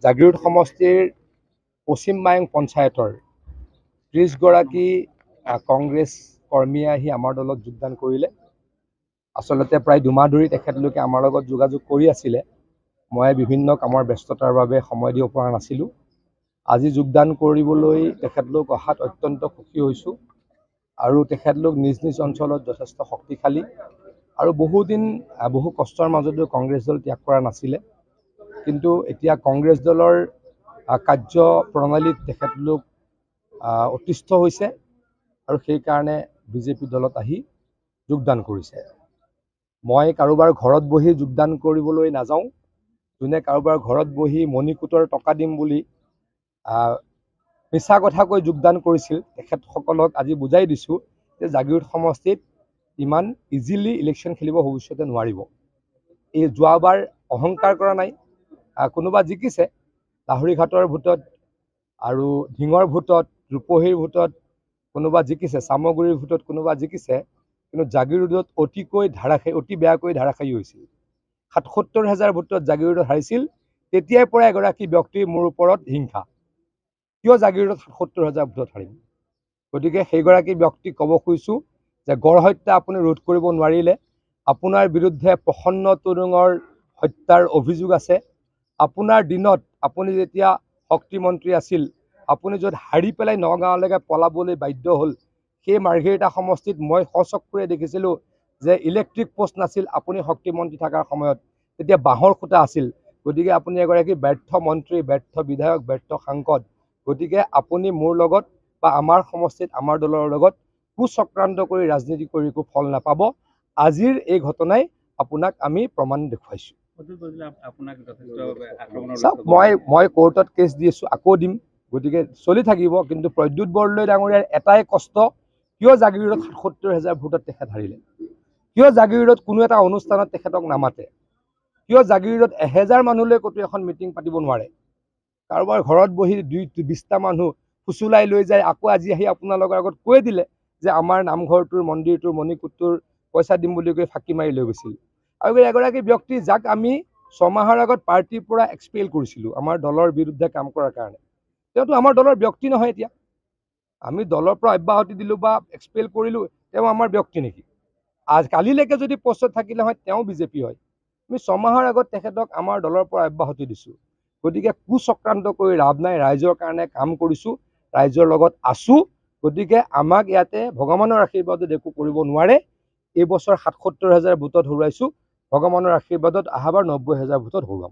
জাগিৰোড সমষ্টিৰ পশ্চিম মায়ং পঞ্চায়তৰ 30 গৰাকী কংগ্ৰেছ কৰ্মীয়ে আহি আমাৰ দলত যোগদান কৰিলে। আচলতে প্ৰায় দুমাহ ধৰি তেখেতলোকে আমাৰ লগত যোগাযোগ কৰি আছিলে। মই বিভিন্ন কামৰ ব্যস্ততাৰ বাবে সময় দিব পৰা নাছিলোঁ। আজি যোগদান কৰিবলৈ তেখেতলোক অহাত অত্যন্ত সুখী হৈছোঁ আৰু তেখেতলোক নিজ নিজ অঞ্চলত যথেষ্ট শক্তিশালী আৰু বহুদিন বহু কষ্টৰ মাজতো কংগ্ৰেছ দল ত্যাগ কৰা নাছিলে। কিন্তু এতিয়া কংগ্ৰেছ দলৰ কাৰ্য প্ৰণালীত তেখেতলোক অতিষ্ঠ হৈছে আৰু সেইকাৰণে বিজেপি দলত আহি যোগদান কৰিছে। মই কাৰোবাৰ ঘৰত বহি যোগদান কৰিবলৈ নাযাওঁ। যোনে কাৰোবাৰ ঘৰত বহি মণিকূটৰ টকা দিম বুলি মিছা কথা কৈ যোগদান কৰিছিল, তেখেতসকলক আজি বুজাই দিছোঁ যে জাগিৰোড সমষ্টিত ইমান ইজিলি ইলেকশ্যন খেলিব ভৱিষ্যতে নোৱাৰিব। এই যোৱাবাৰ অহংকাৰ কৰা নাই, কোনোবা জিকিছে লাহৰীঘাটৰ ভোটত আৰু ঢিঙৰ ভোটত, ৰূপহীৰ ভোটত কোনোবা জিকিছে, চামগুৰিৰ ভোটত কোনোবা জিকিছে, কিন্তু জাগিৰোডত অতি বেয়াকৈ ধাৰাসায়ী হৈছিল। ৭৭,০০০ ভোটত জাগিৰোডত হাৰিছিল। তেতিয়াৰ পৰা এগৰাকী ব্যক্তিৰ মোৰ ওপৰত হিংসা, কিয় জাগিৰোডত ৭৭,০০০ ভোটত হাৰিম। গতিকে সেইগৰাকী ব্যক্তিক ক'ব খুজিছোঁ যে গড় হত্যা আপুনি ৰোধ কৰিব নোৱাৰিলে। আপোনাৰ বিৰুদ্ধে প্ৰসন্ন তৰুঙৰ হত্যাৰ অভিযোগ আছে। আপোনাৰ দিনত আপুনি যেতিয়া শক্তিমন্ত্ৰী আছিল, আপুনি য'ত হাৰি পেলাই নগাঁৱলৈকে পলাবলৈ বাধ্য হ'ল, সেই মাৰ্ঘেৰিটা সমষ্টিত মই সচক্ষুৰে দেখিছিলোঁ যে ইলেক্ট্ৰিক পোষ্ট নাছিল আপুনি শক্তিমন্ত্ৰী থকাৰ সময়ত, তেতিয়া বাঁহৰ খুঁটা আছিল। গতিকে আপুনি এগৰাকী ব্যৰ্থ মন্ত্ৰী, ব্যৰ্থ বিধায়ক, ব্যৰ্থ সাংসদ। গতিকে আপুনি মোৰ লগত বা আমাৰ সমষ্টিত আমাৰ দলৰ লগত কুচক্ৰান্ত কৰি ৰাজনীতি কৰি একো ফল নাপাব। আজিৰ এই ঘটনাই আপোনাক আমি প্ৰমাণ দেখুৱাইছোঁ। মই কোৰ্টত কেছ দি আছোঁ, আকৌ দিম। গতিকে চলি থাকিব। কিন্তু প্ৰদ্যুৎ বৰদলৈ ডাঙৰীয়াৰ এটাই কষ্ট, কিয় জাগিৰোডত ৭৭,০০০ ভোটত তেখেত হাৰিলে, কিয় জাগিৰোডত কোনো এটা অনুষ্ঠানত তেখেতক নামাতে, কিয় জাগিৰোডত 1000 মানুহলৈ ক'তো এখন মিটিং পাতিব নোৱাৰে। কাৰোবাৰ ঘৰত বহি 20টা মানুহ ফুচুলাই লৈ যায়, আকৌ আজি আহি আপোনালোকৰ আগত কৈ দিলে যে আমাৰ নামঘৰটোৰ, মন্দিৰটোৰ, মণিকূটটোৰ পইচা দিম বুলি কৈ ফাঁকি মাৰি লৈ গৈছিল। আৰু এগৰাকী ব্যক্তি যাক আমি 6 মাহৰ আগত পাৰ্টিৰ পৰা এক্সপেল কৰিছিলোঁ আমাৰ দলৰ বিৰুদ্ধে কাম কৰাৰ কাৰণে, তেওঁতো আমাৰ দলৰ ব্যক্তি নহয়। এতিয়া আমি দলৰ পৰা অব্যাহতি দিলোঁ বা এক্সপেল কৰিলোঁ, তেওঁ আমাৰ ব্যক্তি নেকি? কালিলৈকে যদি পষ্টত থাকিলে হয় তেওঁ বিজেপি হয়। আমি 6 মাহৰ আগত তেখেতক আমাৰ দলৰ পৰা অব্যাহতি দিছোঁ। গতিকে কুচক্ৰান্ত কৰি লাভ নাই। ৰাইজৰ কাৰণে কাম কৰিছোঁ, ৰাইজৰ লগত আছোঁ। গতিকে আমাক ইয়াতে ভগৱানৰ আশীৰ্বাদত একো কৰিব নোৱাৰে। এইবছৰ ৭৭,০০০ ভোটত হৰুৱাইছোঁ, ভগৱানৰ আশীৰ্বাদত অহাবাৰ ৯০,০০০ ভোটত হৰুৱাম।